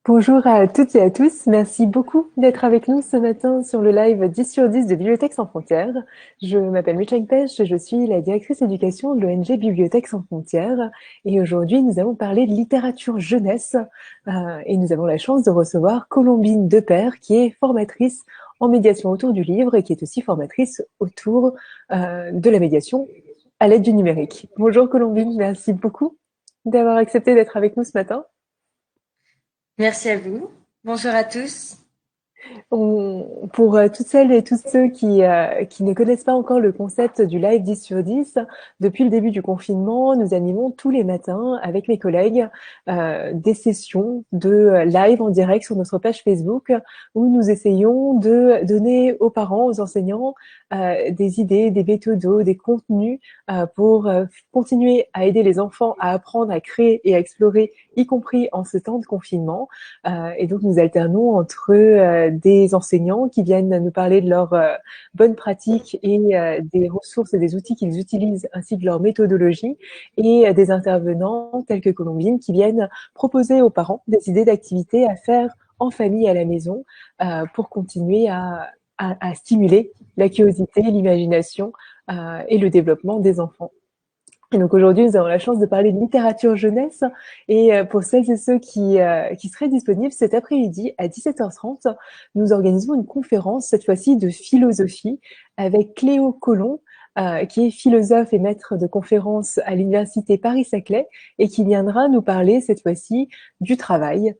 Bonjour à toutes et à tous. Merci beaucoup d'être avec nous ce matin sur le live 10 sur 10 de Bibliothèques sans frontières. Je m'appelle Michel Pêche, je suis la directrice éducation de l'ONG Bibliothèques sans frontières. Et aujourd'hui, nous allons parler de littérature jeunesse. Et nous avons la chance de recevoir Colombine Depère, qui est formatrice en médiation autour du livre et qui est aussi formatrice autour de la médiation à l'aide du numérique. Bonjour Colombine, merci beaucoup d'avoir accepté d'être avec nous ce matin. Merci à vous. Bonjour à tous. Pour toutes celles et tous ceux qui ne connaissent pas encore le concept du live 10 sur 10, depuis le début du confinement, nous animons tous les matins avec mes collègues des sessions de live en direct sur notre page Facebook où nous essayons de donner aux parents, aux enseignants des idées, des méthodos, des contenus pour continuer à aider les enfants à apprendre, à créer et à explorer, y compris en ce temps de confinement. Et donc, nous alternons entre des enseignants qui viennent nous parler de leurs bonnes pratiques et des ressources et des outils qu'ils utilisent, ainsi que leur méthodologie, et des intervenants tels que Colombine qui viennent proposer aux parents des idées d'activités à faire en famille à la maison pour continuer à stimuler la curiosité, l'imagination et le développement des enfants. Et donc aujourd'hui, nous avons la chance de parler de littérature jeunesse. Et pour celles et ceux qui seraient disponibles cet après-midi à 17h30, nous organisons une conférence, cette fois-ci de philosophie, avec Cléo Colomb, qui est philosophe et maître de conférences à l'université Paris-Saclay et qui viendra nous parler cette fois-ci du travail.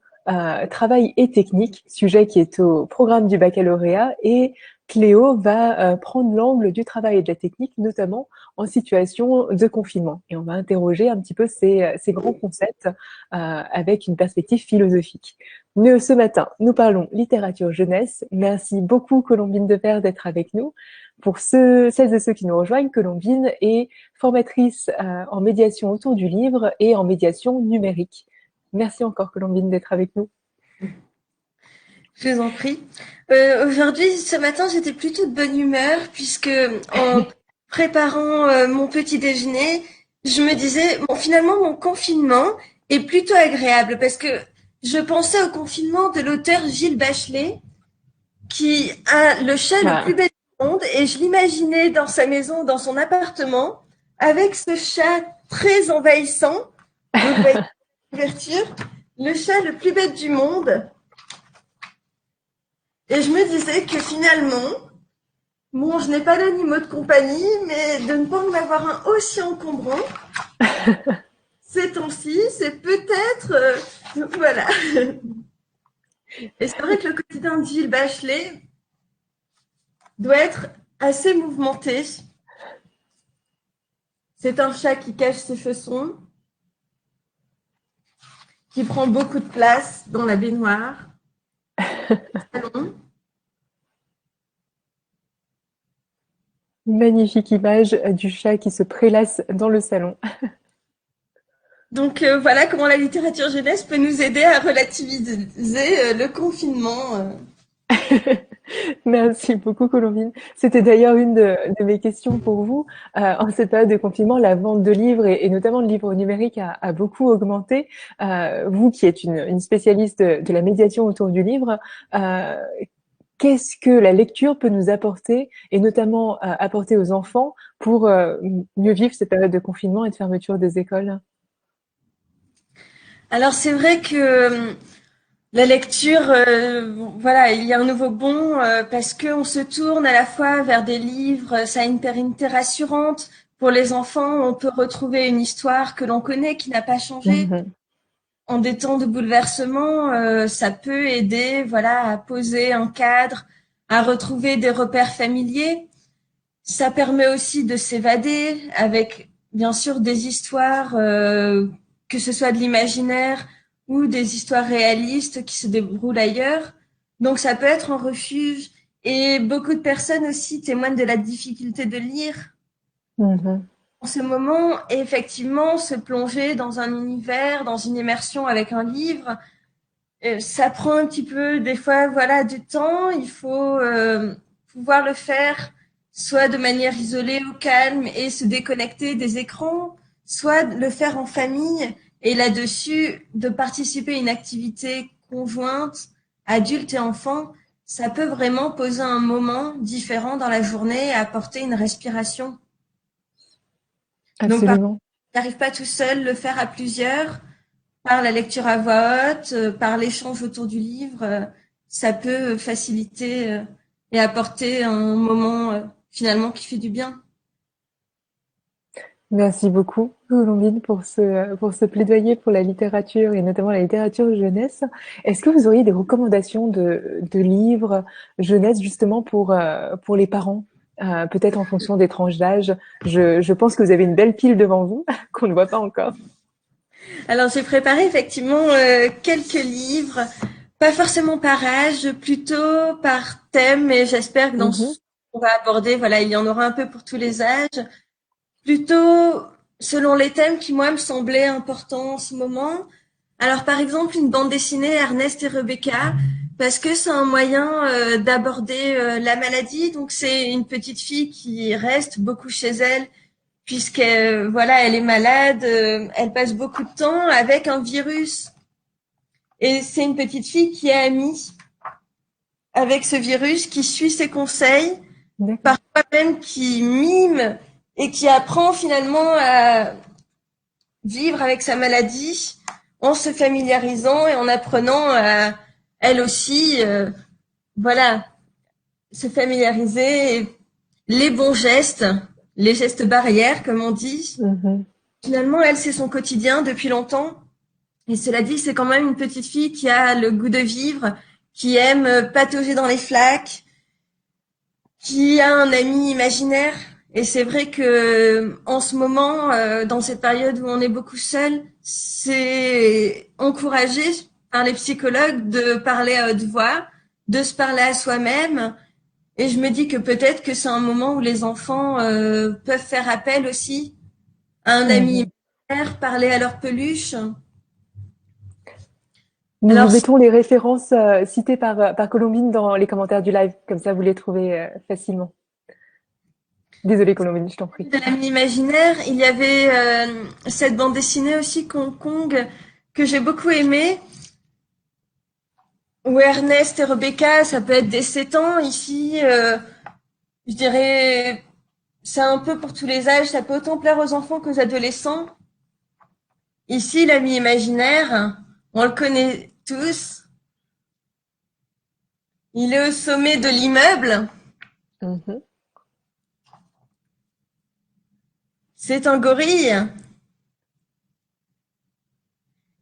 Travail et technique, sujet qui est au programme du baccalauréat. Et Cléo va prendre l'angle du travail et de la technique, notamment en situation de confinement. Et on va interroger un petit peu ces grands concepts avec une perspective philosophique. Mais ce matin, nous parlons littérature jeunesse. Merci beaucoup Colombine Depère d'être avec nous. Pour celles et ceux qui nous rejoignent, Colombine est formatrice en médiation autour du livre et en médiation numérique. Merci encore Colombine d'être avec nous. Je vous en prie. Aujourd'hui, ce matin, j'étais plutôt de bonne humeur puisque en préparant mon petit déjeuner, je me disais, bon, finalement, mon confinement est plutôt agréable parce que je pensais au confinement de l'auteur Gilles Bachelet qui a le chat le plus Ah, bête du monde et je l'imaginais dans sa maison, dans son appartement, avec ce chat très envahissant. Donc, vous voyez, couverture, le chat le plus bête du monde. Et je me disais que finalement, bon, je n'ai pas d'animaux de compagnie, mais de ne pas en avoir un aussi encombrant, ces temps-ci, c'est peut-être... voilà. Et c'est vrai que le quotidien de Gilles Bachelet doit être assez mouvementé. C'est un chat qui cache ses chaussons, qui prend beaucoup de place dans la baignoire, au salon. magnifique image du chat qui se prélasse dans le salon. Donc voilà comment la littérature jeunesse peut nous aider à relativiser le confinement. Merci beaucoup, Colombine. C'était d'ailleurs une de mes questions pour vous. En cette période de confinement, la vente de livres et notamment de livres numériques a beaucoup augmenté. Vous qui êtes une spécialiste de la médiation autour du livre, euh, qu'est-ce que la lecture peut nous apporter et notamment apporter aux enfants pour mieux vivre cette période de confinement et de fermeture des écoles? Alors c'est vrai que la lecture, voilà, il y a un nouveau bond parce que on se tourne à la fois vers des livres, ça a une pérennité rassurante. Pour les enfants, on peut retrouver une histoire que l'on connaît, qui n'a pas changé. Mhm. En des temps de bouleversement, ça peut aider, voilà, à poser un cadre, à retrouver des repères familiers. Ça permet aussi de s'évader avec, bien sûr, des histoires, que ce soit de l'imaginaire ou des histoires réalistes qui se déroulent ailleurs. Donc, ça peut être un refuge. Et beaucoup de personnes aussi témoignent de la difficulté de lire Mhm. en ce moment. Et effectivement, se plonger dans un univers, dans une immersion avec un livre, ça prend un petit peu, des fois, voilà, du temps. Il faut pouvoir le faire soit de manière isolée, au calme, et se déconnecter des écrans, soit le faire en famille, et là-dessus, de participer à une activité conjointe, adultes et enfants, ça peut vraiment poser un moment différent dans la journée et apporter une respiration. Donc, Absolument. n'arrive pas tout seul, le faire à plusieurs, par la lecture à voix haute, par l'échange autour du livre, ça peut faciliter et apporter un moment finalement qui fait du bien. Merci beaucoup, Colombine, pour ce plaidoyer pour la littérature et notamment la littérature jeunesse. Est-ce que vous auriez des recommandations de livres jeunesse justement pour les parents, peut-être en fonction des tranches d'âge? Je pense que vous avez une belle pile devant vous qu'on ne voit pas encore. Alors j'ai préparé effectivement quelques livres, pas forcément par âge, plutôt par thème, et j'espère que dans Mhm, ce qu'on va aborder, voilà, il y en aura un peu pour tous les âges. Plutôt selon les thèmes qui, moi, me semblaient importants en ce moment. Alors, par exemple, une bande dessinée Ernest et Rebecca, parce que c'est un moyen d'aborder la maladie. Donc, c'est une petite fille qui reste beaucoup chez elle, puisqu'elle voilà, elle est malade, elle passe beaucoup de temps avec un virus. Et c'est une petite fille qui est amie avec ce virus, qui suit ses conseils, d'accord. parfois même qui mime et qui apprend finalement à vivre avec sa maladie en se familiarisant et en apprenant à elle aussi, voilà, se familiariser, les bons gestes, les gestes barrières, comme on dit. Mhm, Finalement, elle, c'est son quotidien depuis longtemps. Et cela dit, c'est quand même une petite fille qui a le goût de vivre, qui aime patauger dans les flaques, qui a un ami imaginaire. Et c'est vrai que en ce moment, dans cette période où on est beaucoup seul, c'est encouragé par les psychologues de parler à haute voix, de se parler à soi-même. Et je me dis que peut-être que c'est un moment où les enfants peuvent faire appel aussi à un ami mhm. imaginaire, parler à leur peluche. Nous vous Alors, mettons les références citées par Colombine dans les commentaires du live, comme ça vous les trouvez facilement. Désolée Colombine, je t'en prie. de l'ami imaginaire, il y avait cette bande dessinée aussi, Kong Kong, que j'ai beaucoup aimée. Ou Ernest et Rebecca, ça peut être des 7 ans. Ici, je dirais, c'est un peu pour tous les âges. Ça peut autant plaire aux enfants qu'aux adolescents. Ici, l'ami imaginaire, on le connaît tous. Il est au sommet de l'immeuble. Mhm. C'est un gorille.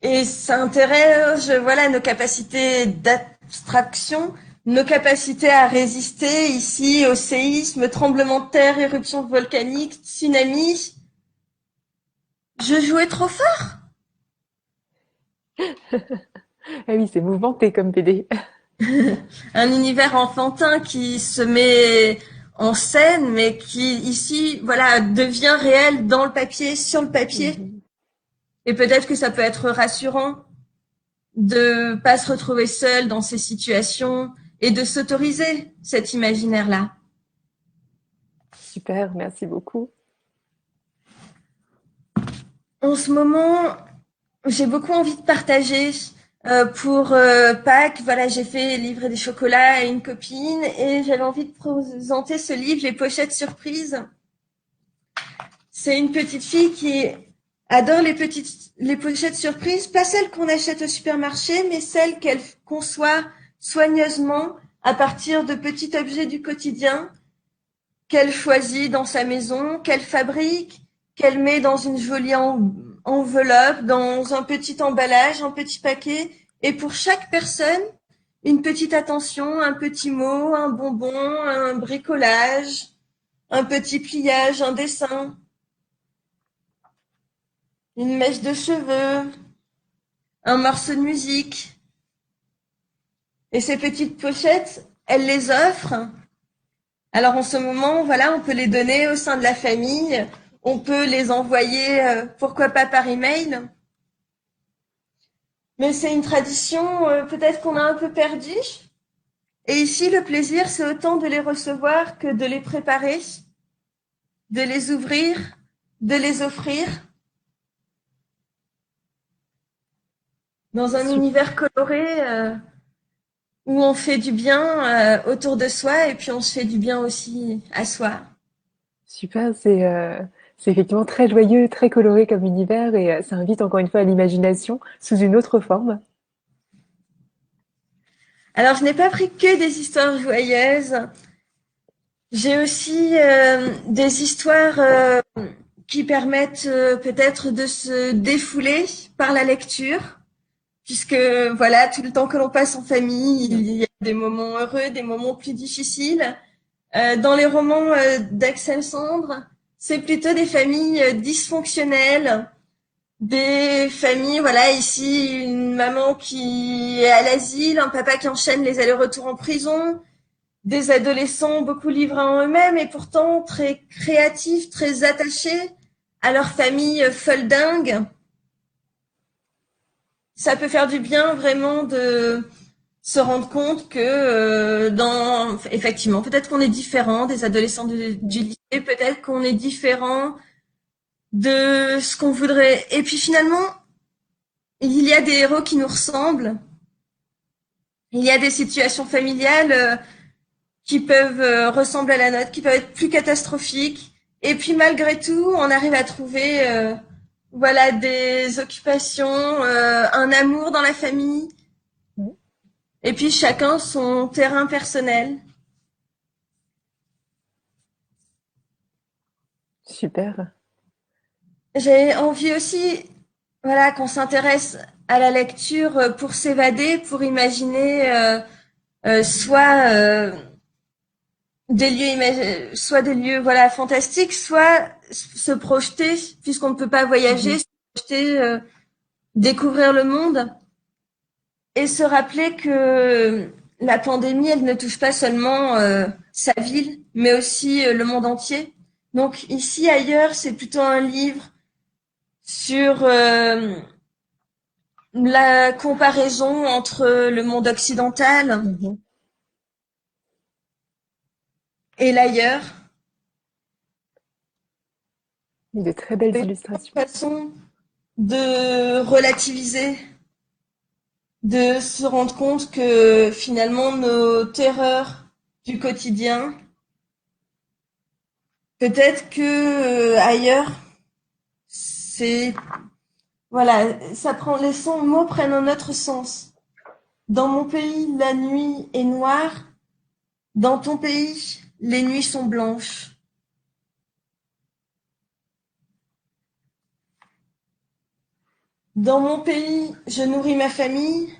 Et ça interroge, voilà, nos capacités d'abstraction, nos capacités à résister ici au séisme, tremblement de terre, éruption volcanique, tsunami. Je jouais trop fort. Ah oui, c'est mouvementé comme PD. Un univers enfantin qui se met en scène, mais qui ici, voilà, devient réel dans le papier, sur le papier. Mhm. Et peut-être que ça peut être rassurant de pas se retrouver seul dans ces situations et de s'autoriser cet imaginaire-là. Super, merci beaucoup. En ce moment, j'ai beaucoup envie de partager. Pour Pâques, voilà, j'ai fait livrer des chocolats à une copine et j'avais envie de présenter ce livre, Les Pochettes Surprises. C'est une petite fille qui adore les pochettes surprises, pas celles qu'on achète au supermarché, mais celles qu'elle conçoit soigneusement à partir de petits objets du quotidien qu'elle choisit dans sa maison, qu'elle fabrique, qu'elle met dans une jolie enveloppe, dans un petit emballage, un petit paquet, et pour chaque personne, une petite attention, un petit mot, un bonbon, un bricolage, un petit pliage, un dessin, une mèche de cheveux, un morceau de musique. Et ces petites pochettes, elle les offre. Alors en ce moment, voilà, on peut les donner au sein de la famille, on peut les envoyer, pourquoi pas par email. Mais c'est une tradition, peut-être qu'on a un peu perdue. Et ici, le plaisir, c'est autant de les recevoir que de les préparer, de les ouvrir, de les offrir. dans un Super. univers coloré où on fait du bien autour de soi et puis on se fait du bien aussi à soi. Super, c'est effectivement très joyeux, très coloré comme univers et ça invite encore une fois à l'imagination sous une autre forme. Alors, je n'ai pas pris que des histoires joyeuses. J'ai aussi des histoires qui permettent peut-être de se défouler par la lecture, puisque voilà, tout le temps que l'on passe en famille, il y a des moments heureux, des moments plus difficiles. Dans les romans d'Axel Sandre, c'est plutôt des familles dysfonctionnelles, des familles, voilà, ici, une maman qui est à l'asile, un papa qui enchaîne les allers-retours en prison, des adolescents beaucoup livrés en eux-mêmes et pourtant très créatifs, très attachés à leur famille folle dingue. Ça peut faire du bien vraiment de se rendre compte que effectivement, peut-être qu'on est différent des adolescents du Mmh. lycée, peut-être qu'on est différent de ce qu'on voudrait. Et puis finalement, il y a des héros qui nous ressemblent. Il y a des situations familiales qui peuvent ressembler à la nôtre, qui peuvent être plus catastrophiques. Et puis malgré tout, on arrive à trouver voilà des occupations, un amour dans la famille, Mmh. et puis chacun son terrain personnel. Super. J'ai envie aussi, voilà, qu'on s'intéresse à la lecture pour s'évader, pour imaginer soit soit des lieux voilà fantastiques, soit se projeter puisqu'on ne peut pas voyager, Mmh. se projeter, découvrir le monde et se rappeler que la pandémie, elle ne touche pas seulement sa ville, mais aussi le monde entier. Donc ici ailleurs, c'est plutôt un livre sur la comparaison entre le monde occidental Mmh. et l'ailleurs, De très belles une illustrations. façon de relativiser, de se rendre compte que finalement nos terreurs du quotidien, peut-être que ailleurs, c'est voilà, ça prend mots prennent un autre sens. Dans mon pays, la nuit est noire. Dans ton pays, les nuits sont blanches. Dans mon pays, je nourris ma famille.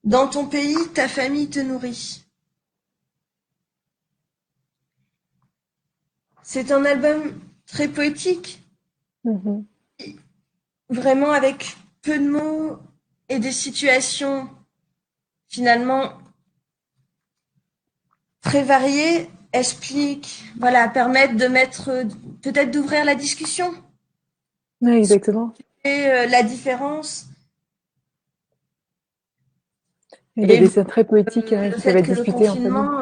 Dans ton pays, ta famille te nourrit. C'est un album très poétique, Mmh. vraiment avec peu de mots et des situations finalement très variées, expliquent, voilà, permettent de mettre, peut-être d'ouvrir la discussion Ouais, exactement. et la différence Et des et dessins très poétiques, le qui peuvent fait être que le discutés en famille. confinement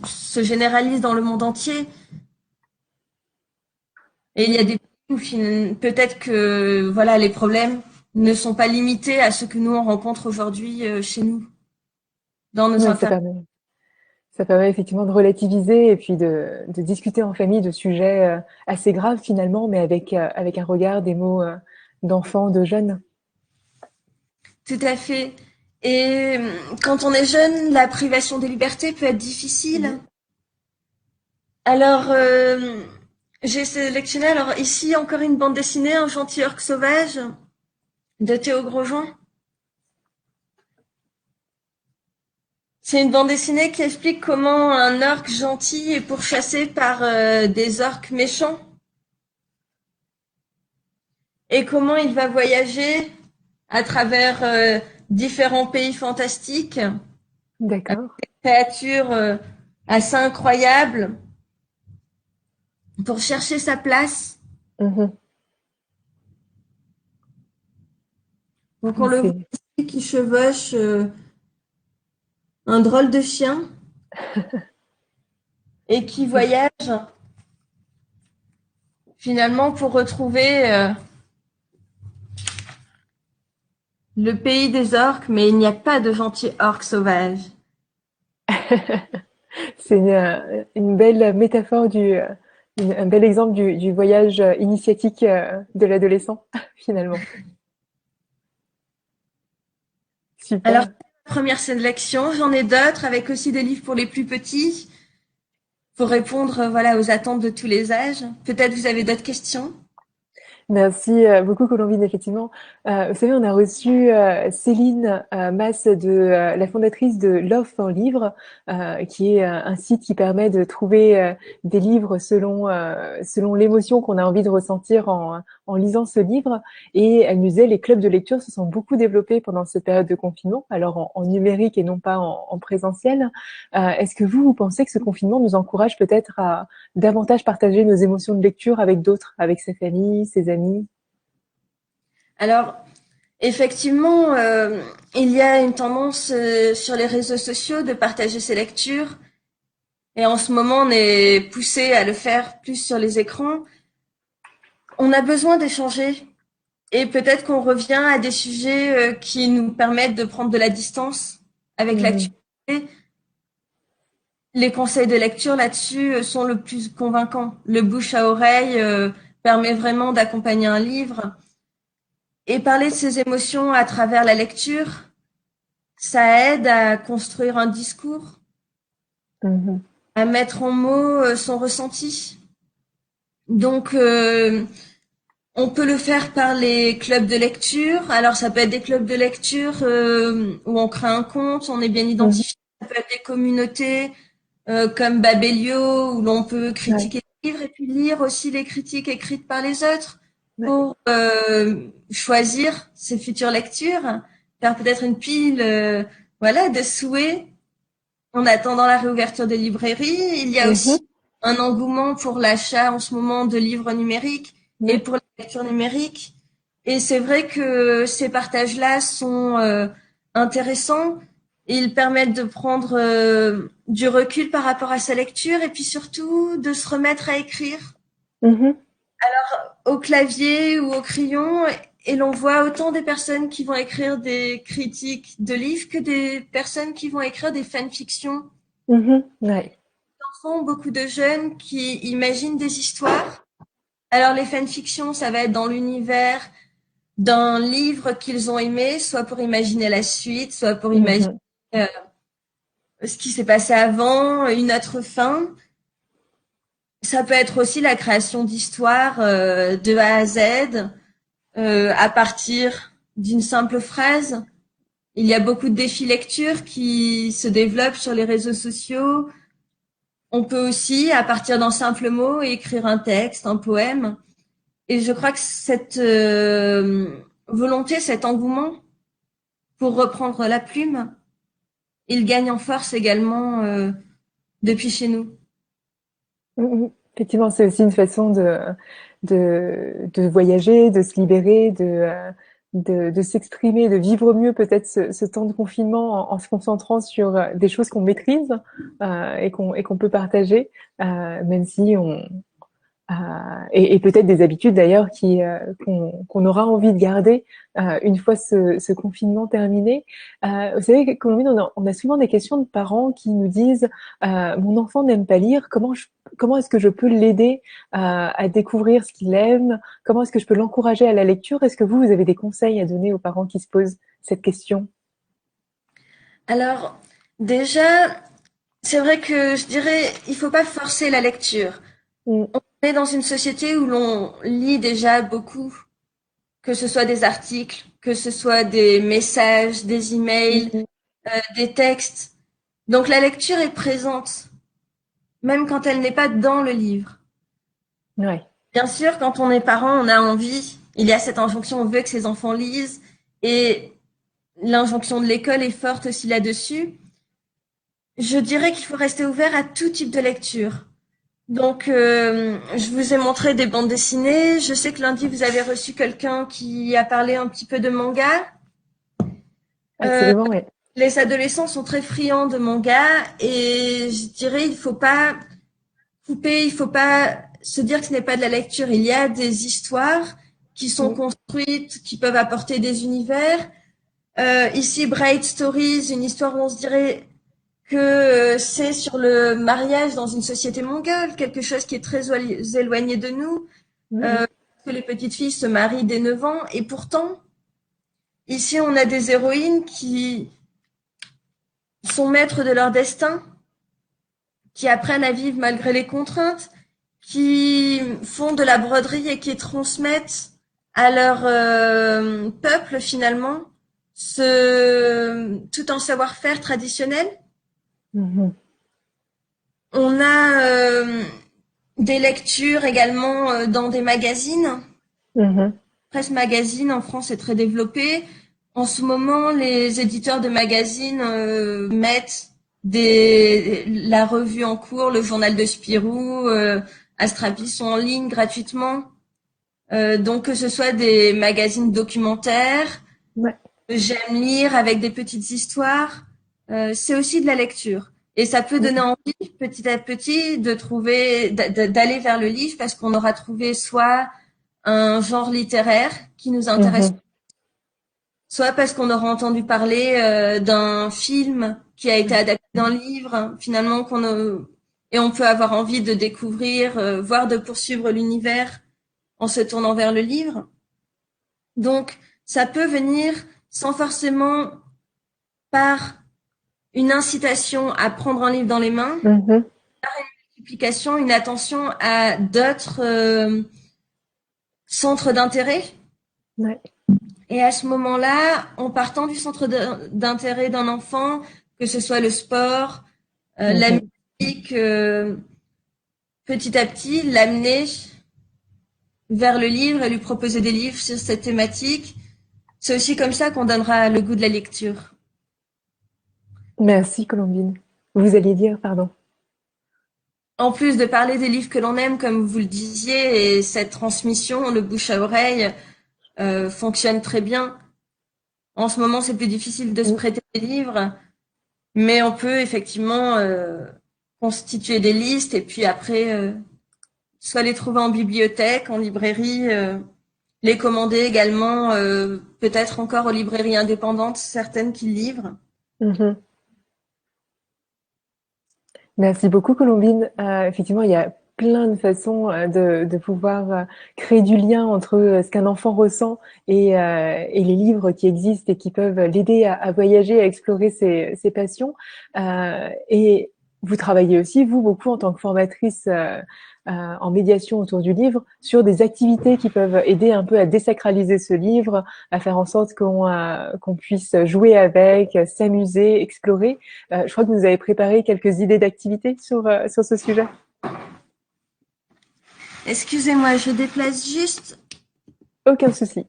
se généralise dans le monde entier. Et il y a Mmh. des pays où peut-être que voilà les problèmes ne sont pas limités à ce que nous on rencontre aujourd'hui chez nous dans nos Ouais, interactions. ça permet effectivement de relativiser et puis de discuter en famille de sujets, assez graves finalement, mais avec un regard, des mots, d'enfants, de jeunes. Tout à fait. Et quand on est jeune, la privation des libertés peut être difficile. Mmh. Alors j'ai sélectionné alors ici encore une bande dessinée, Un gentil orque sauvage de Théo Grosjean. C'est une bande dessinée qui explique comment un orque gentil est pourchassé par des orques méchants et comment il va voyager à travers différents pays fantastiques, D'accord. créatures assez incroyables pour chercher sa place. Mmh. Donc on Ouais, le voit c'est ici qui chevauche un drôle de chien et qui voyage finalement pour retrouver le pays des orques, mais il n'y a pas de gentils orques sauvages. C'est une belle métaphore un bel exemple du voyage initiatique de l'adolescent, finalement. Alors, Super. première sélection, j'en ai d'autres avec aussi des livres pour les plus petits, pour répondre voilà aux attentes de tous les âges. Peut-être vous avez d'autres questions? Merci beaucoup Colombine, effectivement. Vous savez, on a reçu Céline Masse, la fondatrice de Love for Livres, qui est un site qui permet de trouver des livres selon l'émotion qu'on a envie de ressentir en lisant ce livre. Et elle nous disait, les clubs de lecture se sont beaucoup développés pendant cette période de confinement, alors en numérique et non pas en présentiel. Est-ce que vous pensez que ce confinement nous encourage peut-être à davantage partager nos émotions de lecture avec d'autres, avec sa famille, ses amis? Alors, effectivement, il y a une tendance sur les réseaux sociaux de partager ses lectures. Et en ce moment, on est poussé à le faire plus sur les écrans. On a besoin d'échanger. Et peut-être qu'on revient à des sujets qui nous permettent de prendre de la distance avec Mhm. l'actualité. Les conseils de lecture là-dessus sont le plus convaincants. Le bouche à oreille permet vraiment d'accompagner un livre. Et parler de ses émotions à travers la lecture, ça aide à construire un discours, Mhm. à mettre en mots son ressenti. Donc, on peut le faire par les clubs de lecture. Alors, ça peut être des clubs de lecture où on crée un compte, on est bien Mhm. identifié. Ça peut être des communautés comme Babelio, où l'on peut Ouais, critiquer les livres et puis lire aussi les critiques écrites par les autres ouais. pour choisir ses futures lectures, faire peut-être une pile voilà, de souhaits en attendant la réouverture des librairies. Il y a aussi Mhm. un engouement pour l'achat en ce moment de livres numériques et Ouais. pour la lecture numérique. Et c'est vrai que ces partages-là sont intéressants. Ils permettent de prendre du recul par rapport à sa lecture et puis surtout de se remettre à écrire Mhm. au clavier ou au crayon. Et l'on voit autant des personnes qui vont écrire des critiques de livres que des personnes qui vont écrire des fanfictions. Mhm. Ouais. Enfants, beaucoup de jeunes qui imaginent des histoires. Alors les fanfictions, ça va être dans l'univers d'un livre qu'ils ont aimé, soit pour imaginer la suite, soit pour imaginer Mhm. euh, ce qui s'est passé avant, une autre fin. Ça peut être aussi la création d'histoires de A à Z à partir d'une simple phrase. Il y a beaucoup de défis lecture qui se développent sur les réseaux sociaux. On peut aussi, à partir d'un simple mot, écrire un texte, un poème. Et je crois que cette volonté, cet engouement pour reprendre la plume, il gagne en force également depuis chez nous. Mhm. Effectivement, c'est aussi une façon de voyager, de se libérer, de s'exprimer, de vivre mieux peut-être ce temps de confinement en se concentrant sur des choses qu'on maîtrise et qu'on peut partager, même si Euh, et peut-être des habitudes d'ailleurs qu'on aura envie de garder une fois ce confinement terminé. Vous savez, Colombine, on a souvent des questions de parents qui nous disent mon enfant n'aime pas lire, comment est-ce que je peux l'aider à découvrir ce qu'il aime? Comment est-ce que je peux l'encourager à la lecture? Est-ce que vous avez des conseils à donner aux parents qui se posent cette question? Alors, déjà, c'est vrai que je dirais, il faut pas forcer la lecture. Mm. On est dans une société où l'on lit déjà beaucoup, que ce soit des articles, que ce soit des messages, des emails, Mhm. des textes. Donc la lecture est présente, même quand elle n'est pas dans le livre. Ouais. Bien sûr, quand on est parent, on a envie, il y a cette injonction, on veut que ses enfants lisent, et l'injonction de l'école est forte aussi là-dessus. Je dirais qu'il faut rester ouvert à tout type de lecture. Donc, je vous ai montré des bandes dessinées. Je sais que lundi, vous avez reçu quelqu'un qui a parlé un petit peu de manga. Euh, Absolument, oui. les adolescents sont très friands de manga et je dirais il faut pas couper, il faut pas se dire que ce n'est pas de la lecture. Il y a des histoires qui sont Mm. construites, qui peuvent apporter des univers. Ici, Bright Stories, une histoire où on se dirait que c'est sur le mariage dans une société mongole, quelque chose qui est très éloigné de nous, Mhm. euh, que les petites filles se marient dès 9 ans, et pourtant, ici, on a des héroïnes qui sont maîtres de leur destin, qui apprennent à vivre malgré les contraintes, qui font de la broderie et qui transmettent à leur peuple finalement tout un savoir-faire traditionnel. Mhm. On a des lectures également dans des magazines. Mhm. Presse magazine en France est très développée. En ce moment, les éditeurs de magazines mettent la revue en cours, le journal de Spirou, Astrapi sont en ligne gratuitement. Donc que ce soit des magazines documentaires, Ouais. j'aime lire avec des petites histoires, c'est aussi de la lecture. Et ça peut donner Mhm. envie, petit à petit, de trouver, d'aller vers le livre parce qu'on aura trouvé soit un genre littéraire qui nous intéresse, Mhm. soit parce qu'on aura entendu parler d'un film qui a été adapté d'un livre, hein, finalement et on peut avoir envie de découvrir, voire de poursuivre l'univers en se tournant vers le livre. Donc, ça peut venir sans forcément par une incitation à prendre un livre dans les mains, Mhm. une attention à d'autres centres d'intérêt. Ouais. Et à ce moment-là, en partant du centre d'intérêt d'un enfant, que ce soit le sport, la Mhm. musique, petit à petit, l'amener vers le livre et lui proposer des livres sur cette thématique. C'est aussi comme ça qu'on donnera le goût de la lecture. Merci, Colombine. Vous alliez dire, pardon. En plus de parler des livres que l'on aime, comme vous le disiez, et cette transmission, le bouche à oreille, fonctionne très bien. En ce moment, c'est plus difficile de se Mm. prêter des livres, mais on peut effectivement constituer des listes et puis après, soit les trouver en bibliothèque, en librairie, les commander également, peut-être encore aux librairies indépendantes, certaines qui livrent. Mhm. Merci beaucoup, Colombine. Effectivement, il y a plein de façons de pouvoir créer du lien entre ce qu'un enfant ressent et les livres qui existent et qui peuvent l'aider à voyager, à explorer ses passions. Et vous travaillez aussi, vous, beaucoup en tant que formatrice en médiation autour du livre, sur des activités qui peuvent aider un peu à désacraliser ce livre, à faire en sorte qu'on puisse jouer avec, s'amuser, explorer. Je crois que vous avez préparé quelques idées d'activités sur ce sujet. Excusez-moi, je déplace juste, Aucun souci.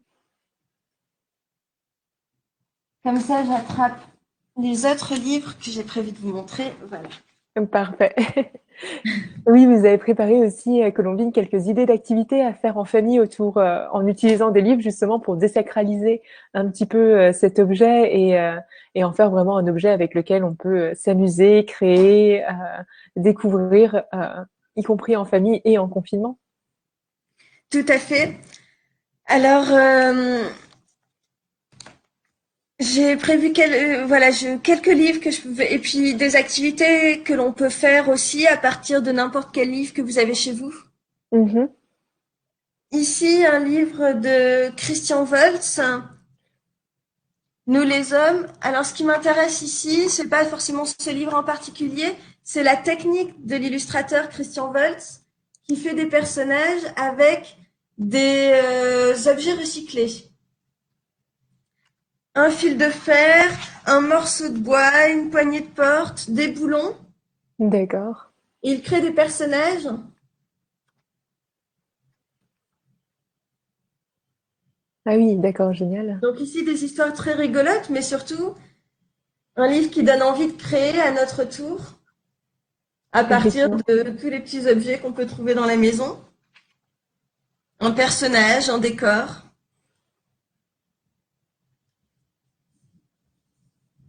comme ça j'attrape les autres livres que j'ai prévu de vous montrer. Voilà. Parfait. Oui, vous avez préparé aussi, Colombine, quelques idées d'activités à faire en famille autour, en utilisant des livres justement pour désacraliser un petit peu cet objet et en faire vraiment un objet avec lequel on peut s'amuser, créer, découvrir, y compris en famille et en confinement. Tout à fait. Alors, j'ai prévu quelques livres et puis des activités que l'on peut faire aussi à partir de n'importe quel livre que vous avez chez vous. Mhm. Ici, un livre de Christian Woltz, Nous les hommes. Alors, ce qui m'intéresse ici, c'est pas forcément ce livre en particulier, c'est la technique de l'illustrateur Christian Woltz qui fait des personnages avec des objets recyclés. Un fil de fer, un morceau de bois, une poignée de porte, des boulons. D'accord. Il crée des personnages. Ah oui, d'accord, génial. Donc ici, des histoires très rigolotes, mais surtout un livre qui donne envie de créer à notre tour à partir Effectivement. de tous les petits objets qu'on peut trouver dans la maison. Un personnage, un décor.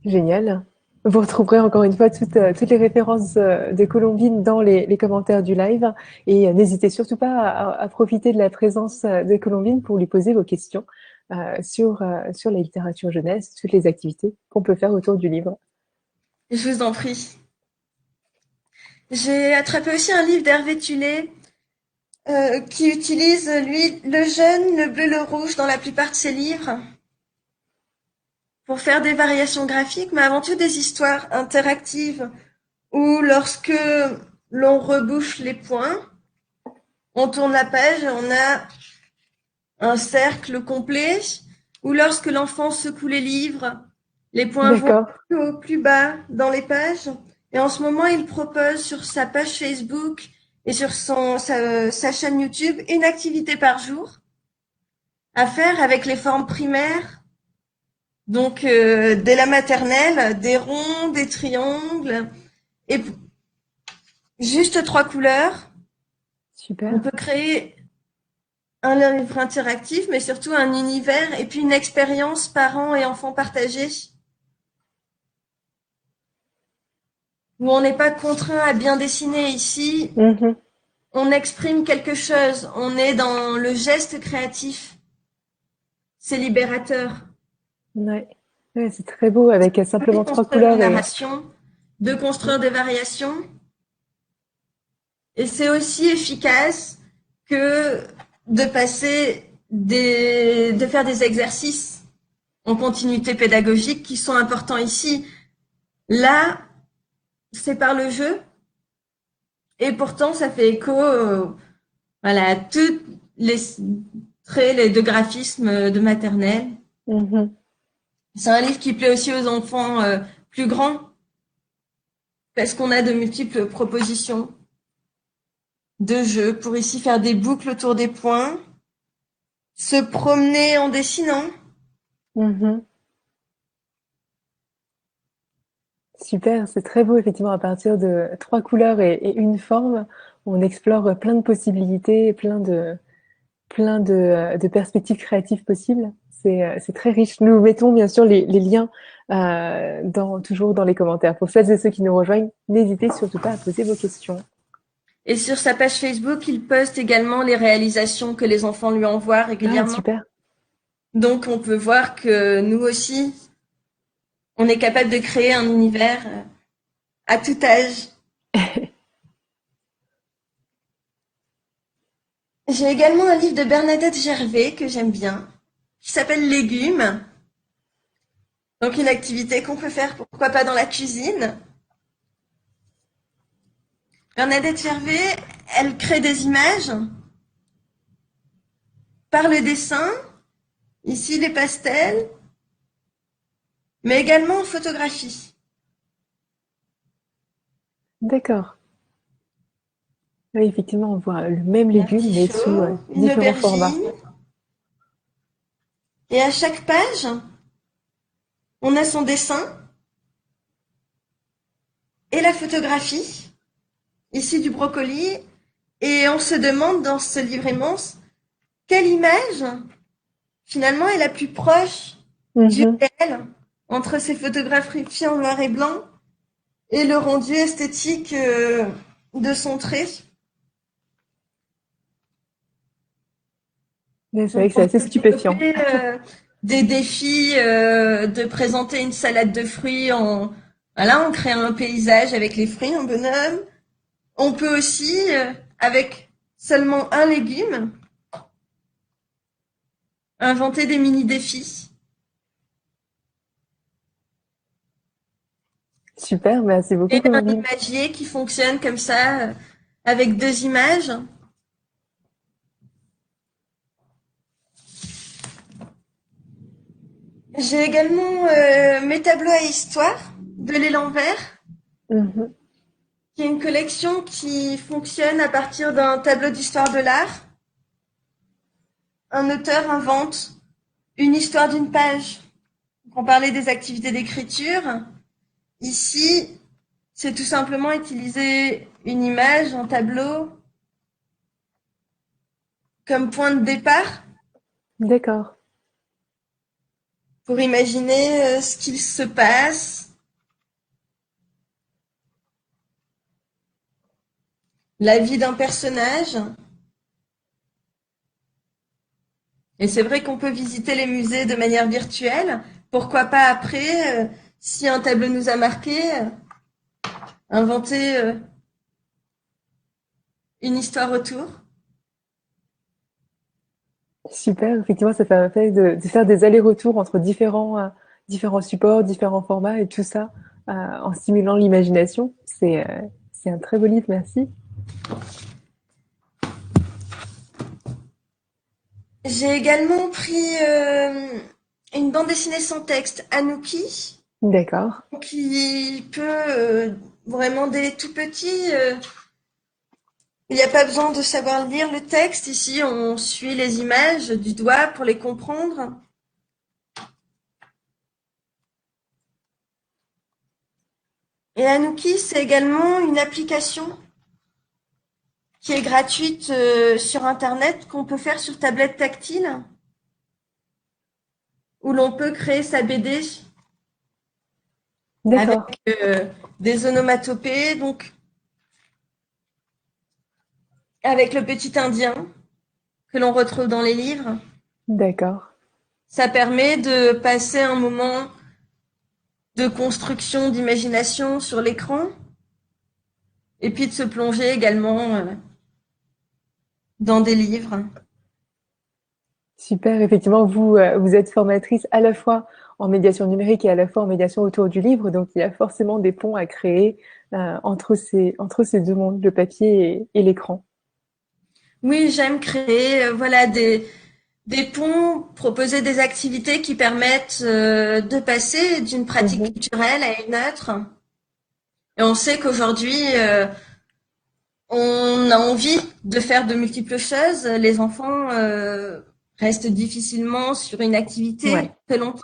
Génial. Vous retrouverez encore une fois toutes les références de Colombine dans les commentaires du live. Et n'hésitez surtout pas à profiter de la présence de Colombine pour lui poser vos questions. sur la littérature jeunesse, toutes les activités qu'on peut faire autour du livre. Je vous en prie. J'ai attrapé aussi un livre d'Hervé Tullet qui utilise, lui, le jaune, le bleu, le rouge dans la plupart de ses livres pour faire des variations graphiques, mais avant tout des histoires interactives où lorsque l'on rebouche les points, on tourne la page et on a un cercle complet, ou lorsque l'enfant secoue les livres, les points vont D'accord, plus haut, plus bas dans les pages. Et en ce moment, il propose sur sa page Facebook et sur sa chaîne YouTube une activité par jour à faire avec les formes primaires. Donc, dès la maternelle, des ronds, des triangles, et juste 3 couleurs. On super. peut créer un livre interactif, mais surtout un univers et puis une expérience parents et enfants partagée, où on n'est pas contraint à bien dessiner ici, Mhm. on exprime quelque chose, on est dans le geste créatif, c'est libérateur. Ouais. Ouais, c'est très beau avec De simplement trois construire une couleurs et narration, de construire des variations, et c'est aussi efficace que de de faire des exercices en continuité pédagogique qui sont importants ici. Là, c'est par le jeu, et pourtant ça fait écho voilà, à tous les traits de graphisme de maternelle. Mhm. C'est un livre qui plaît aussi aux enfants plus grands parce qu'on a de multiples propositions de jeux pour ici faire des boucles autour des points, se promener en dessinant. Mhm. Super, c'est très beau effectivement à partir de trois couleurs et une forme, on explore plein de possibilités, plein de perspectives créatives possibles. C'est très riche. Nous mettons bien sûr les liens toujours dans les commentaires. Pour celles et ceux qui nous rejoignent, n'hésitez surtout pas à poser vos questions. Et sur sa page Facebook, il poste également les réalisations que les enfants lui envoient Ah, régulièrement. super. Donc on peut voir que nous aussi, on est capable de créer un univers à tout âge. J'ai également un livre de Bernadette Gervais que j'aime bien, qui s'appelle Légumes. Donc une activité qu'on peut faire, pourquoi pas dans la cuisine. Bernadette Gervais, elle crée des images par le dessin, ici les pastels, mais également en photographie. D'accord. Oui, effectivement, on voit le même Un légume, mais sous artichaut, une différents formats. aubergine, et à chaque page, on a son dessin et la photographie, ici du brocoli, et on se demande dans ce livre immense, quelle image finalement est la plus proche du Mhm. réel entre ces photographies en noir et blanc et le rendu esthétique de son trait. Ouais, c'est Donc, vrai que c'est on assez peut stupéfiant. développer des défis de présenter une salade de fruits voilà, en créant un paysage avec les fruits, un bonhomme. On peut aussi, avec seulement un légume, inventer des mini-défis. Super, merci beaucoup Et un Coraline. imagier qui fonctionne comme ça, avec 2 images. J'ai également mes tableaux à histoire de l'élan vert, Mhm. qui est une collection qui fonctionne à partir d'un tableau d'histoire de l'art. Un auteur invente une histoire d'une page. On parlait des activités d'écriture. Ici, c'est tout simplement utiliser une image, un tableau, comme point de départ D'accord. pour imaginer ce qu'il se passe, la vie d'un personnage. Et c'est vrai qu'on peut visiter les musées de manière virtuelle. Pourquoi pas après, si un tableau nous a marqué, inventer une histoire autour. Super, effectivement, ça permet de faire des allers-retours entre différents supports, différents formats et tout ça en stimulant l'imagination. C'est un très beau livre, merci. J'ai également pris une bande dessinée sans texte, Anouki, D'accord, qui peut vraiment dès les tout petits. Il n'y a pas besoin de savoir lire le texte. Ici, on suit les images du doigt pour les comprendre. Et Anouki, c'est également une application qui est gratuite sur Internet qu'on peut faire sur tablette tactile, où l'on peut créer sa BD avec d'accord, des onomatopées, donc avec le petit indien que l'on retrouve dans les livres. d'accord. Ça permet de passer un moment de construction, d'imagination sur l'écran, et puis de se plonger également dans des livres. Super, effectivement, vous êtes formatrice à la fois en médiation numérique et à la fois en médiation autour du livre, donc il y a forcément des ponts à créer entre ces deux mondes, le papier et l'écran. Oui, j'aime créer voilà des ponts, proposer des activités qui permettent de passer d'une pratique Mhm, culturelle à une autre. Et on sait qu'aujourd'hui, on a envie de faire de multiples choses. Les enfants restent difficilement sur une activité ouais. très longtemps.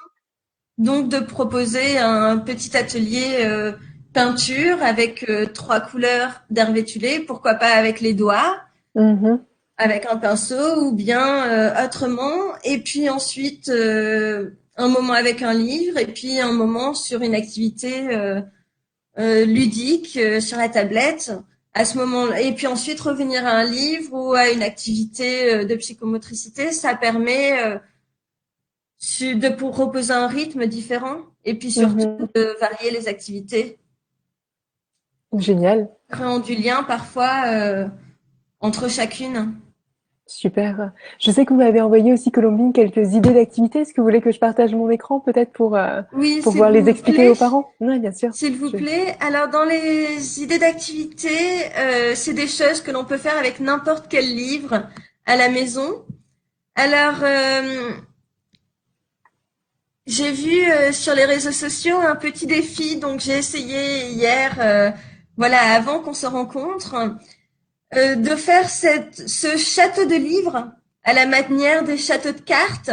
Donc, de proposer un petit atelier peinture avec 3 couleurs d'herbe étulée, pourquoi pas avec les doigts, Mhm, avec un pinceau ou bien autrement. Et puis ensuite, un moment avec un livre et puis un moment sur une activité ludique sur la tablette. À ce moment, et puis ensuite revenir à un livre ou à une activité de psychomotricité, ça permet de pour reposer un rythme différent et puis surtout mhm. de varier les activités, Génial. créant du lien parfois entre chacune. Super. Je sais que vous m'avez envoyé aussi, Colombine, quelques idées d'activités. Est-ce que vous voulez que je partage mon écran peut-être Oui, pour s'il pouvoir les vous expliquer plaît. aux parents? Oui, bien sûr. S'il vous Je... plaît. Alors, dans les idées d'activité, c'est des choses que l'on peut faire avec n'importe quel livre à la maison. Alors, j'ai vu sur les réseaux sociaux un petit défi, donc j'ai essayé hier, voilà, avant qu'on se rencontre, de faire ce château de livres à la manière des châteaux de cartes.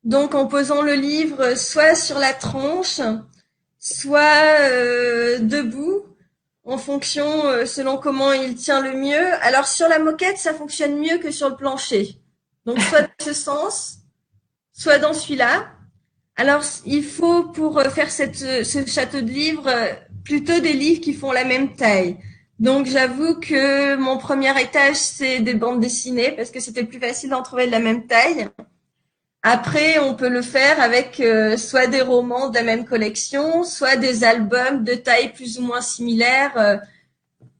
Donc, en posant le livre soit sur la tranche, soit debout, en fonction selon comment il tient le mieux. Alors sur la moquette, ça fonctionne mieux que sur le plancher. Donc soit dans ce sens, soit dans celui-là. Alors il faut pour faire ce château de livres plutôt des livres qui font la même taille. Donc j'avoue que mon premier étage c'est des bandes dessinées parce que c'était plus facile d'en trouver de la même taille. Après, on peut le faire avec soit des romans de la même collection, soit des albums de taille plus ou moins similaire.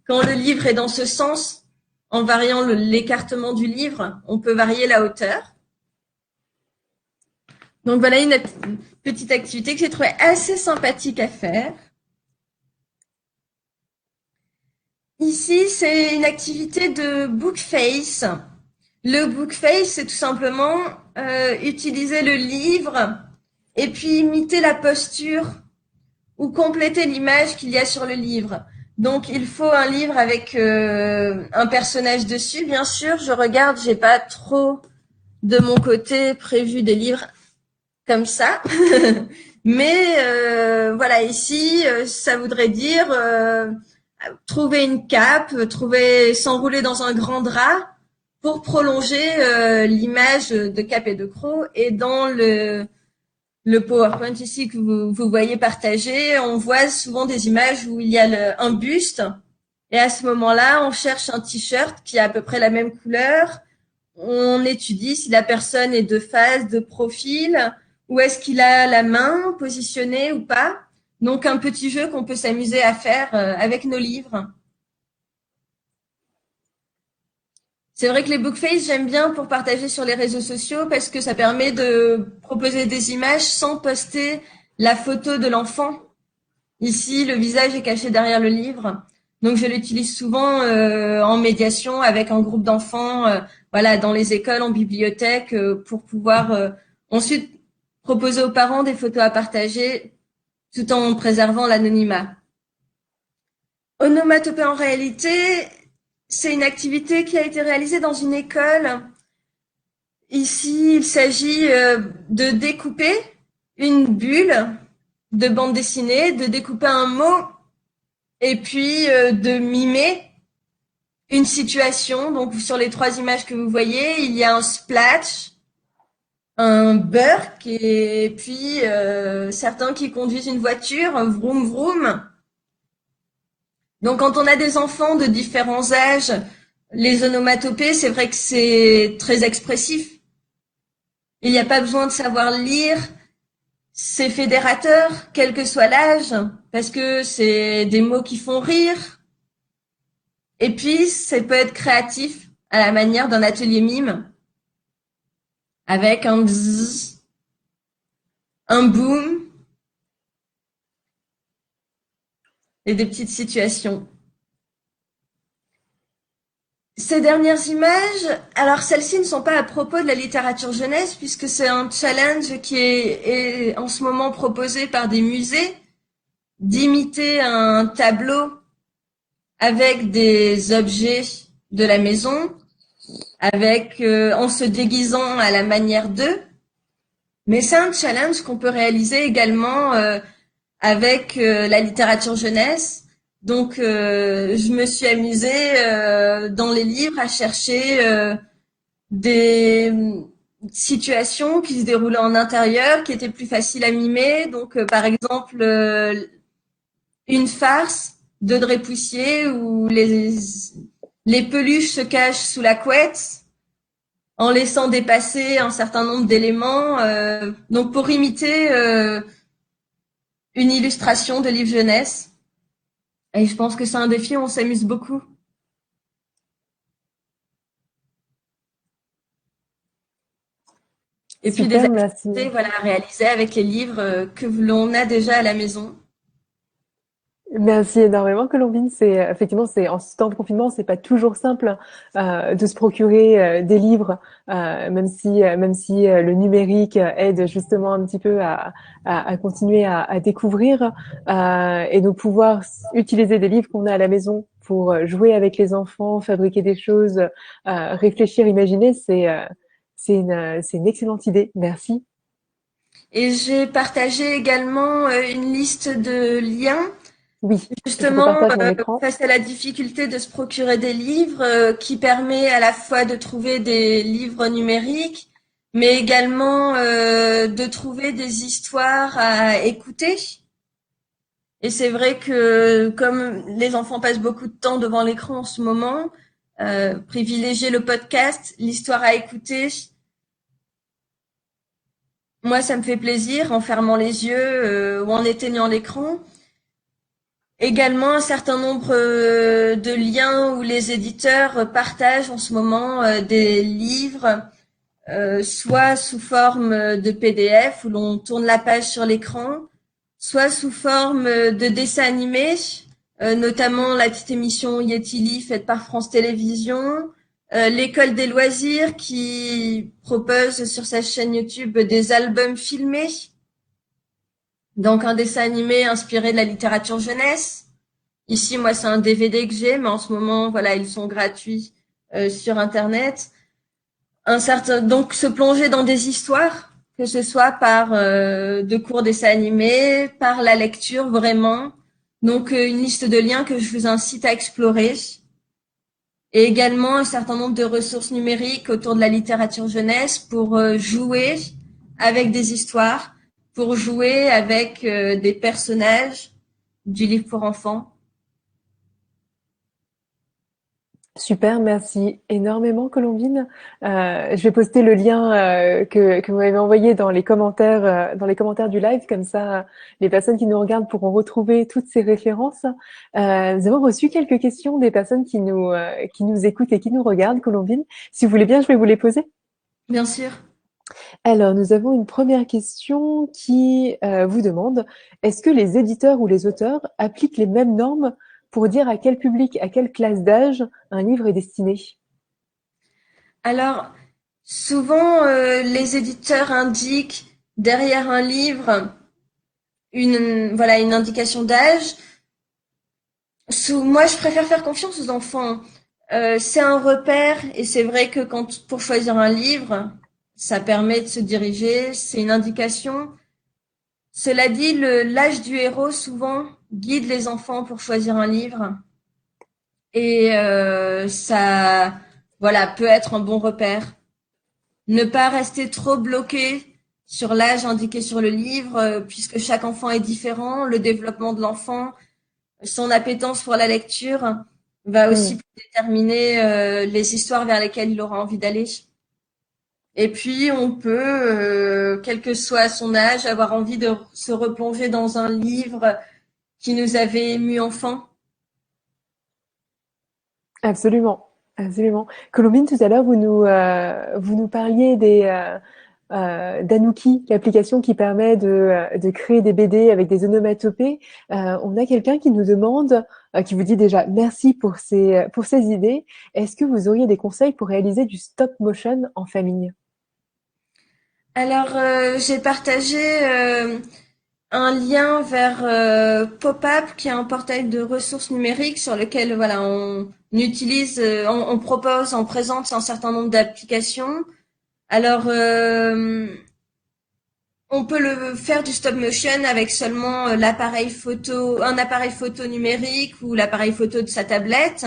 Quand le livre est dans ce sens, en variant l'écartement du livre, on peut varier la hauteur. Donc voilà une petite activité que j'ai trouvée assez sympathique à faire. Ici, c'est une activité de bookface. Le bookface, c'est tout simplement utiliser le livre et puis imiter la posture ou compléter l'image qu'il y a sur le livre. Donc, il faut un livre avec un personnage dessus. Bien sûr, je regarde, j'ai pas trop de mon côté prévu des livres comme ça. Mais voilà, ici, ça voudrait dire trouver une cape, trouver s'enrouler dans un grand drap pour prolonger l'image de Cap et de Croc. Et dans le PowerPoint ici que vous voyez partagé, on voit souvent des images où il y a un buste. Et à ce moment-là, on cherche un t-shirt qui a à peu près la même couleur on étudie si la personne est de face, de profil, ou est-ce qu'il a la main positionnée ou pas. Donc un petit jeu qu'on peut s'amuser à faire avec nos livres. C'est vrai que les bookface, j'aime bien pour partager sur les réseaux sociaux parce que ça permet de proposer des images sans poster la photo de l'enfant. Ici, le visage est caché derrière le livre. Donc, je l'utilise souvent en médiation avec un groupe d'enfants, voilà, dans les écoles, en bibliothèque, pour pouvoir ensuite proposer aux parents des photos à partager tout en préservant l'anonymat. Onomatopée en réalité, c'est une activité qui a été réalisée dans une école. Ici, il s'agit de découper une bulle de bande dessinée, de découper un mot et puis de mimer une situation. Donc, sur les 3 images que vous voyez, il y a un splash, un burk et puis certains qui conduisent une voiture, un vroom vroom. Donc, quand on a des enfants de différents âges, les onomatopées, c'est vrai que c'est très expressif. Il n'y a pas besoin de savoir lire. C'est fédérateur, quel que soit l'âge, parce que c'est des mots qui font rire. Et puis, ça peut être créatif à la manière d'un atelier mime, avec un bzzz, un boom et des petites situations. Ces dernières images, alors celles-ci ne sont pas à propos de la littérature jeunesse, puisque c'est un challenge qui est en ce moment proposé par des musées, d'imiter un tableau avec des objets de la maison, avec en se déguisant à la manière d'eux. Mais c'est un challenge qu'on peut réaliser également avec la littérature jeunesse. Donc, je me suis amusée dans les livres à chercher des situations qui se déroulaient en intérieur, qui étaient plus faciles à mimer. Donc, par exemple, une farce d'Audrey Poussier où les peluches se cachent sous la couette en laissant dépasser un certain nombre d'éléments. Donc, pour imiter une illustration de livre jeunesse. Et je pense que c'est un défi où on s'amuse beaucoup. Et puis des Super, merci. activités voilà, à réaliser avec les livres que l'on a déjà à la maison. Merci énormément, Colombine. C'est effectivement, c'est en ce temps de confinement, c'est pas toujours simple de se procurer des livres, même si le numérique aide justement un petit peu à continuer à découvrir et donc pouvoir utiliser des livres qu'on a à la maison pour jouer avec les enfants, fabriquer des choses, réfléchir, imaginer, c'est une excellente idée. Merci. Et j'ai partagé également une liste de liens, Oui, je justement repartage mon écran. face à la difficulté de se procurer des livres, qui permet à la fois de trouver des livres numériques, mais également de trouver des histoires à écouter. Et c'est vrai que comme les enfants passent beaucoup de temps devant l'écran en ce moment, privilégier le podcast, l'histoire à écouter, moi ça me fait plaisir en fermant les yeux ou en éteignant l'écran. Également un certain nombre de liens où les éditeurs partagent en ce moment des livres, soit sous forme de PDF où l'on tourne la page sur l'écran, soit sous forme de dessins animés, notamment la petite émission Yetili faite par France Télévisions, l'école des loisirs qui propose sur sa chaîne YouTube des albums filmés, donc un dessin animé inspiré de la littérature jeunesse. Ici, moi, c'est un DVD que j'ai, mais en ce moment, voilà, ils sont gratuits sur Internet. Donc se plonger dans des histoires, que ce soit par de courts dessins animés, par la lecture vraiment. Donc une liste de liens que je vous incite à explorer. Et également un certain nombre de ressources numériques autour de la littérature jeunesse pour jouer avec des histoires, pour jouer avec des personnages du livre pour enfants. Super, merci énormément Colombine. Je vais poster le lien que vous m'avez envoyé dans les commentaires du live, comme ça les personnes qui nous regardent pourront retrouver toutes ces références. Nous avons reçu quelques questions des personnes qui nous écoutent et qui nous regardent, Colombine. Si vous voulez bien, je vais vous les poser. Bien sûr. Alors, nous avons une première question qui vous demande, est-ce que les éditeurs ou les auteurs appliquent les mêmes normes pour dire à quel public, à quelle classe d'âge un livre est destiné? Alors, souvent, les éditeurs indiquent derrière un livre voilà, une indication d'âge. Moi, je préfère faire confiance aux enfants. C'est un repère et c'est vrai que pour choisir un livre, ça permet de se diriger, c'est une indication. Cela dit, l'âge du héros souvent guide les enfants pour choisir un livre et ça, voilà, peut être un bon repère. Ne pas rester trop bloqué sur l'âge indiqué sur le livre, puisque chaque enfant est différent. Le développement de l'enfant, son appétence pour la lecture va aussi Hmm. déterminer les histoires vers lesquelles il aura envie d'aller. Et puis, on peut, quel que soit son âge, avoir envie de se replonger dans un livre qui nous avait ému enfant. Absolument, absolument. Colombine, tout à l'heure, vous nous parliez d'Anouki, l'application qui permet de créer des BD avec des onomatopées. On a quelqu'un qui nous demande, qui vous dit déjà merci pour ces idées. Est-ce que vous auriez des conseils pour réaliser du stop motion en famille? Alors, j'ai partagé un lien vers Pop-Up, qui est un portail de ressources numériques sur lequel voilà on utilise, on propose, on présente un certain nombre d'applications. Alors, on peut le faire du stop motion avec seulement un appareil photo numérique ou l'appareil photo de sa tablette,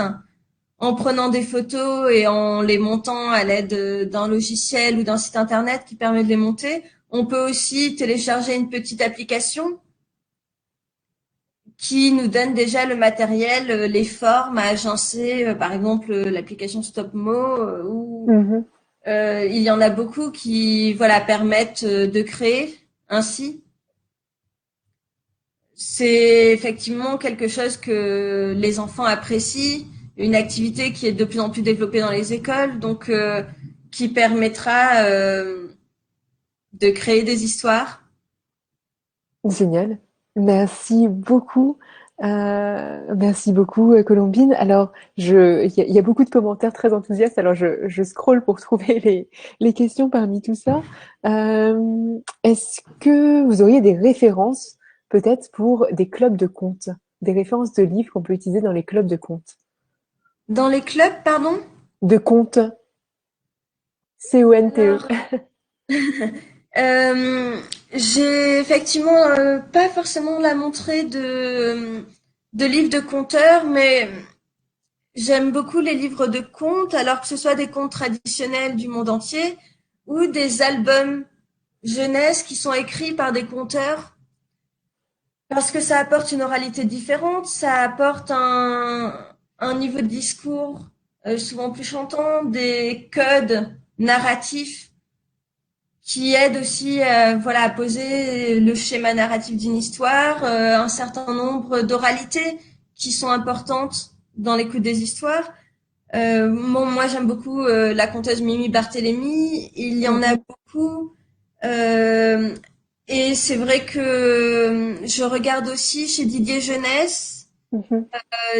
en prenant des photos et en les montant à l'aide d'un logiciel ou d'un site internet qui permet de les monter. On peut aussi télécharger une petite application qui nous donne déjà le matériel, les formes à agencer, par exemple l'application Stopmo, ou Mhm. il y en a beaucoup qui voilà permettent de créer ainsi. C'est effectivement quelque chose que les enfants apprécient, une activité qui est de plus en plus développée dans les écoles, donc qui permettra de créer des histoires. Génial. Merci beaucoup, Colombine. Alors, il y a beaucoup de commentaires très enthousiastes. Alors, je scrolle pour trouver les questions parmi tout ça. Est-ce que vous auriez des références, peut-être, pour des clubs de contes, des références de livres qu'on peut utiliser dans les clubs de contes? Dans les clubs, pardon. De contes, Conte. Alors, Euh, j'ai effectivement pas forcément la montrée de livres de conteurs, mais j'aime beaucoup les livres de contes, alors que ce soit des contes traditionnels du monde entier ou des albums jeunesse qui sont écrits par des conteurs, parce que ça apporte une oralité différente, ça apporte un niveau de discours souvent plus chantant, des codes narratifs qui aide aussi voilà, à poser le schéma narratif d'une histoire, un certain nombre d'oralités qui sont importantes dans l'écoute des histoires. Moi, j'aime beaucoup la conteuse Mimi Barthélémy. Il y en a Mhm, beaucoup. Euh, et c'est vrai que je regarde aussi chez Didier Jeunesse. mhm,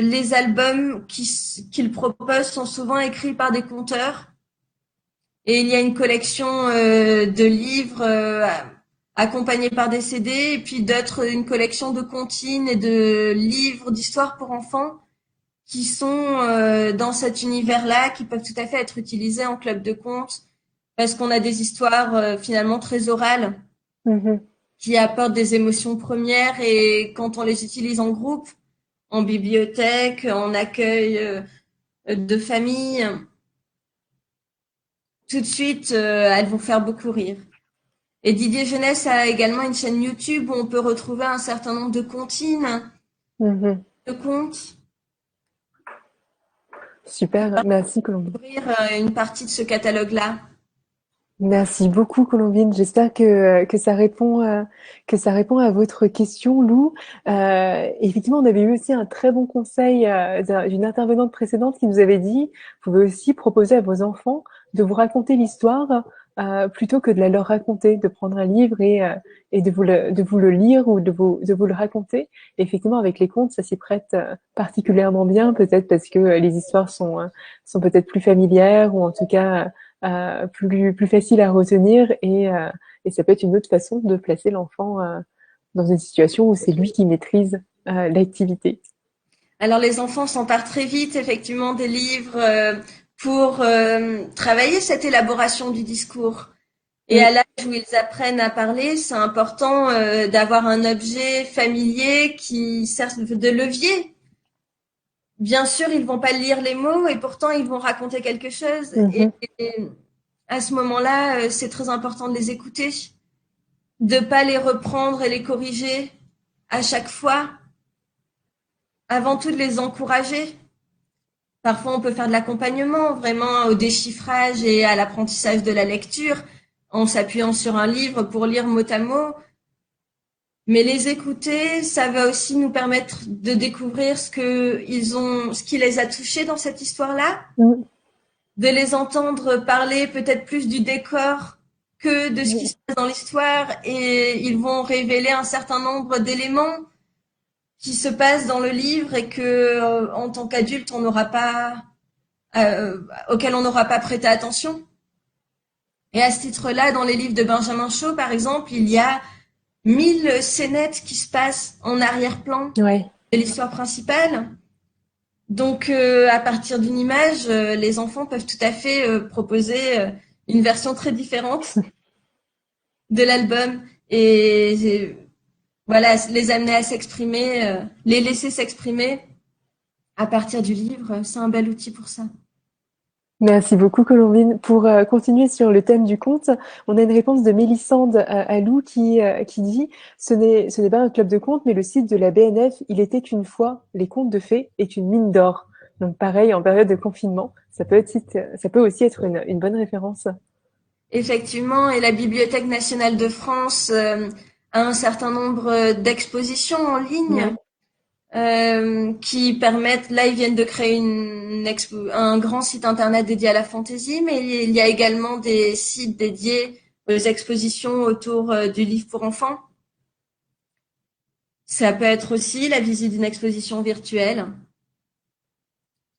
Les albums qu'il propose sont souvent écrits par des conteurs. Et il y a une collection de livres accompagnés par des CD, et puis d'autres, une collection de comptines et de livres d'histoire pour enfants qui sont dans cet univers-là, qui peuvent tout à fait être utilisés en club de contes, parce qu'on a des histoires finalement très orales, mhm. qui apportent des émotions premières, et quand on les utilise en groupe, en bibliothèque, en accueil de famille, tout de suite, elles vont faire beaucoup rire. Et Didier Jeunesse a également une chaîne YouTube où on peut retrouver un certain nombre de comptines, Mhm. de contes. Super, merci Colombine. Ouvrir une partie de ce catalogue-là. Merci beaucoup Colombine. J'espère que ça répond à votre question, Lou. Effectivement, on avait eu aussi un très bon conseil d'une intervenante précédente qui nous avait dit, vous pouvez aussi proposer à vos enfants de vous raconter l'histoire plutôt que de la leur raconter, de prendre un livre et de vous le lire ou de vous le raconter. Et effectivement, avec les contes, ça s'y prête particulièrement bien, peut-être parce que les histoires sont peut-être plus familières ou en tout cas plus facile à retenir et ça peut être une autre façon de placer l'enfant dans une situation où c'est lui qui maîtrise l'activité. Alors les enfants s'emparent très vite effectivement des livres pour travailler cette élaboration du discours. Et à Mm. l'âge où ils apprennent à parler, c'est important d'avoir un objet familier qui sert de levier. Bien sûr, ils vont pas lire les mots et pourtant ils vont raconter quelque chose. Mhm. Et à ce moment-là, c'est très important de les écouter, de pas les reprendre et les corriger à chaque fois. Avant tout, de les encourager. Parfois, on peut faire de l'accompagnement vraiment au déchiffrage et à l'apprentissage de la lecture en s'appuyant sur un livre pour lire mot à mot. Mais les écouter, ça va aussi nous permettre de découvrir ce qui les a touchés dans cette histoire-là, Mm. de les entendre parler peut-être plus du décor que de ce qui se passe dans l'histoire et ils vont révéler un certain nombre d'éléments qui se passent dans le livre et que, en tant qu'adulte, auquel on n'aura pas prêté attention. Et à ce titre-là, dans les livres de Benjamin Shaw, par exemple, il y a 1000 scénettes qui se passent en arrière-plan Ouais. de l'histoire principale. Donc, à partir d'une image, les enfants peuvent tout à fait proposer une version très différente de l'album et voilà, les amener à s'exprimer, les laisser s'exprimer à partir du livre. C'est un bel outil pour ça. Merci beaucoup, Colombine. Pour continuer sur le thème du conte, on a une réponse de Mélissande à Lou qui dit ce n'est pas un club de contes, mais le site de la BNF, il était une fois, les contes de fées est une mine d'or. Donc pareil, en période de confinement, ça peut aussi être une bonne référence. Effectivement, et la Bibliothèque nationale de France a un certain nombre d'expositions en ligne Ouais. qui permettent, là ils viennent de créer un grand site internet dédié à la fantaisie, mais il y a également des sites dédiés aux expositions autour du livre pour enfants. Ça peut être aussi la visite d'une exposition virtuelle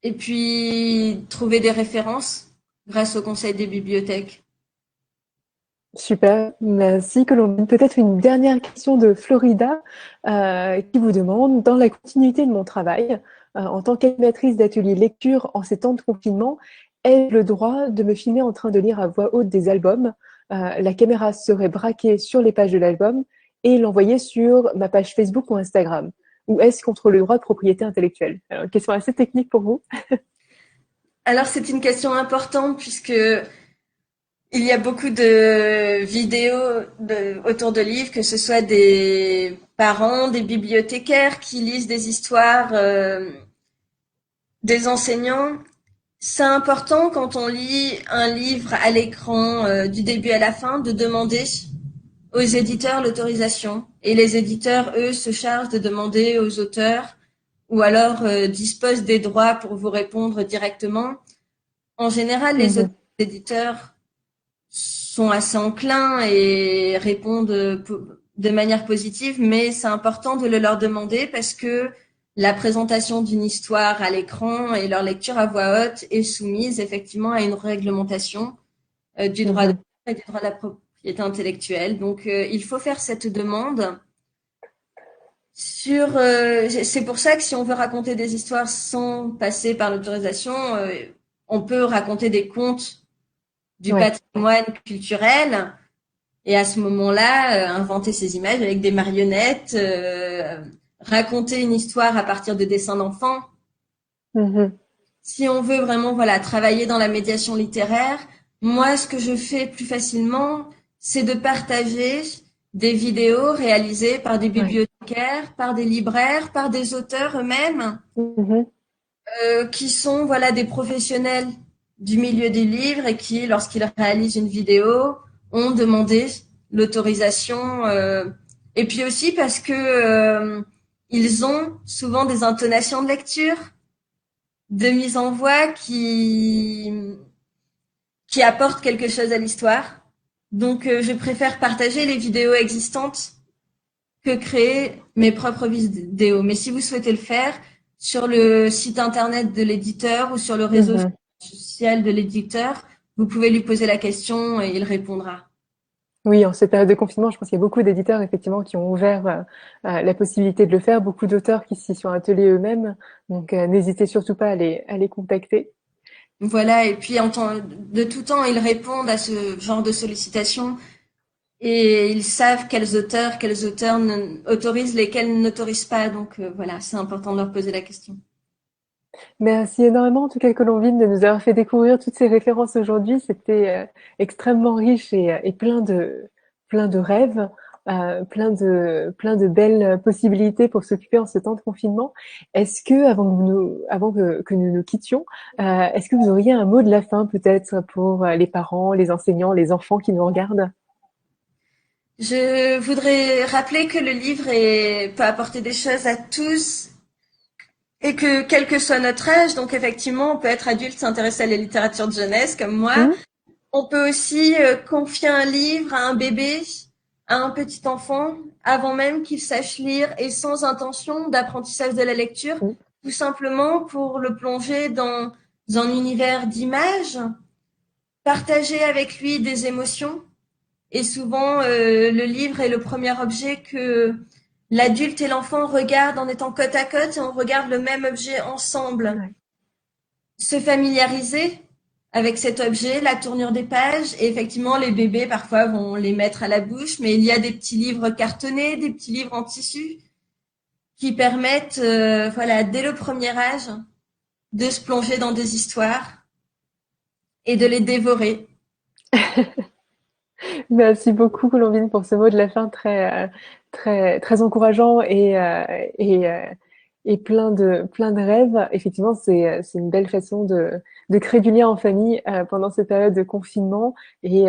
et puis trouver des références grâce au conseil des bibliothèques. Super, merci Colombine. Peut-être une dernière question de Florida qui vous demande, dans la continuité de mon travail, en tant qu'animatrice d'atelier lecture en ces temps de confinement, ai-je le droit de me filmer en train de lire à voix haute des albums? La caméra serait braquée sur les pages de l'album et l'envoyer sur ma page Facebook ou Instagram. Ou est-ce contre le droit de propriété intellectuelle? Alors, une question assez technique pour vous. Alors c'est une question importante puisque il y a beaucoup de vidéos autour de livres, que ce soit des parents, des bibliothécaires qui lisent des histoires, des enseignants. C'est important quand on lit un livre à l'écran du début à la fin de demander aux éditeurs l'autorisation. Et les éditeurs, eux, se chargent de demander aux auteurs ou alors disposent des droits pour vous répondre directement. En général, les Mhm. éditeurs sont assez enclins et répondent de manière positive, mais c'est important de le leur demander parce que la présentation d'une histoire à l'écran et leur lecture à voix haute est soumise effectivement à une réglementation du droit de Mhm. et du droit de la propriété intellectuelle. Donc, il faut faire cette demande. C'est pour ça que si on veut raconter des histoires sans passer par l'autorisation, on peut raconter des contes du Ouais. patrimoine culturel et à ce moment-là, inventer ces images avec des marionnettes, raconter une histoire à partir de dessins d'enfants. Mhm. Si on veut vraiment voilà travailler dans la médiation littéraire, moi ce que je fais plus facilement, c'est de partager des vidéos réalisées par des Ouais. bibliothécaires, par des libraires, par des auteurs eux-mêmes, Mhm. qui sont voilà des professionnels du milieu des livres et qui, lorsqu'ils réalisent une vidéo, ont demandé l'autorisation. Et puis aussi parce que ils ont souvent des intonations de lecture, de mise en voix qui apportent quelque chose à l'histoire. Donc, je préfère partager les vidéos existantes que créer mes propres vidéos. Mais si vous souhaitez le faire, sur le site internet de l'éditeur ou sur le réseau Mhm. social de l'éditeur, vous pouvez lui poser la question et il répondra. Oui, en cette période de confinement, je pense qu'il y a beaucoup d'éditeurs effectivement qui ont ouvert la possibilité de le faire, beaucoup d'auteurs qui s'y sont attelés eux-mêmes, donc n'hésitez surtout pas à les contacter. Voilà, et puis de tout temps, ils répondent à ce genre de sollicitations et ils savent quels auteurs autorisent, lesquels n'autorisent pas. Donc voilà, c'est important de leur poser la question. Merci énormément en tout cas Colombine de nous avoir fait découvrir toutes ces références aujourd'hui. C'était extrêmement riche et plein de rêves, plein de belles possibilités pour s'occuper en ce temps de confinement. Est-ce que avant que nous nous quittions, est-ce que vous auriez un mot de la fin peut-être pour les parents, les enseignants, les enfants qui nous regardent? Je voudrais rappeler que le livre peut apporter des choses à tous et que quel que soit notre âge, donc effectivement, on peut être adulte, s'intéresser à la littérature de jeunesse comme moi. Hmm. On peut aussi confier un livre à un bébé, à un petit enfant, avant même qu'il sache lire et sans intention d'apprentissage de la lecture, Hmm. tout simplement pour le plonger dans un univers d'images, partager avec lui des émotions. Et souvent, le livre est le premier objet que l'adulte et l'enfant regardent en étant côte à côte et on regarde le même objet ensemble. Ouais. Se familiariser avec cet objet, la tournure des pages. Et effectivement, les bébés, parfois, vont les mettre à la bouche, mais il y a des petits livres cartonnés, des petits livres en tissu qui permettent, voilà, dès le premier âge, de se plonger dans des histoires et de les dévorer. Merci beaucoup, Colombine, pour ce mot de la fin très encourageant et plein de rêves. Effectivement, c'est une belle façon de créer du lien en famille pendant cette période de confinement. Et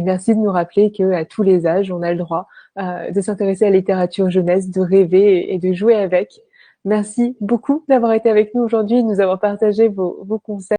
merci de nous rappeler que à tous les âges, on a le droit de s'intéresser à la littérature jeunesse, de rêver et de jouer avec. Merci beaucoup d'avoir été avec nous aujourd'hui et de nous avoir partagé vos conseils.